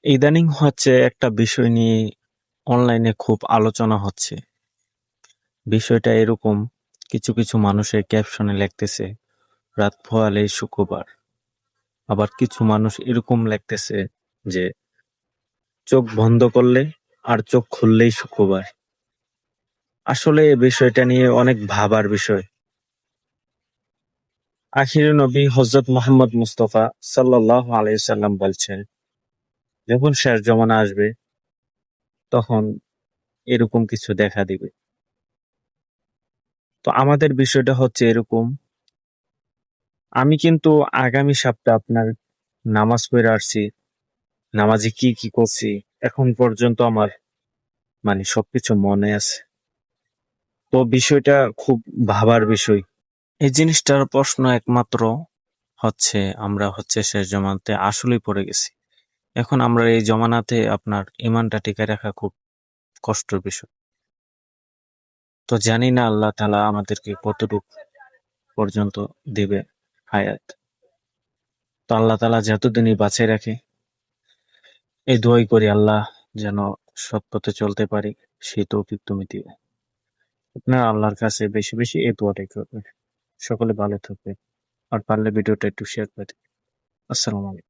ইদানিং হচ্ছে একটা বিষয় নিয়ে অনলাইনে খুব আলোচনা হচ্ছে। বিষয়টা এরকম, কিছু কিছু মানুষের ক্যাপশনে লিখতেছে রাত পোহালেই শুক্রবার, আবার কিছু মানুষ এরকম লিখতেছে যে চোখ বন্ধ করলে আর চোখ খুললেই শুক্রবার। আসলে এই বিষয়টা নিয়ে অনেক ভাবার বিষয়। আখিরি নবী হযরত মুহাম্মদ মুস্তাফা সাল্লাল্লাহু আলাইহি সাল্লাম বলছেন, যখন শেষ জমানা আসবে তখন এরকম কিছু দেখা দিবে। তো আমাদের বিষয়টা হচ্ছে এরকম, আমি কিন্তু আগামী সপ্তাহে আপনার নামাজ পড়ে আসছি। নামাজে কি কি করছি এখন পর্যন্ত আমার সবকিছু মনে আছে। তো বিষয়টা খুব ভাবার বিষয়। এই জিনিসটার প্রশ্ন একমাত্র হচ্ছে, আমরা হচ্ছে শেষ জমানাতে আসলেই পড়ে গেছি। এখন আমরা এই জমানাতে আপনার ইমানটা টিকে রাখা খুব কষ্টের বিষয়। তো জানি না আল্লাহ তাআলা আমাদেরকে কতটুকু পর্যন্ত দিবে হায়াত। তো আল্লাহ তাআলা যতদিনই বাঁচিয়ে রাখে, এই দোয়াই করি আল্লাহ যেন সৎ পথে চলতে পারি, সেই তৌফিক তুমি দিও। আপনারা আল্লাহর কাছে বেশি বেশি এই দোয়াটাই করবেন। সকলে ভালো থাকবে, আর পারলে ভিডিওটা একটু শেয়ার করে দিন। আসসালামু আলাইকুম।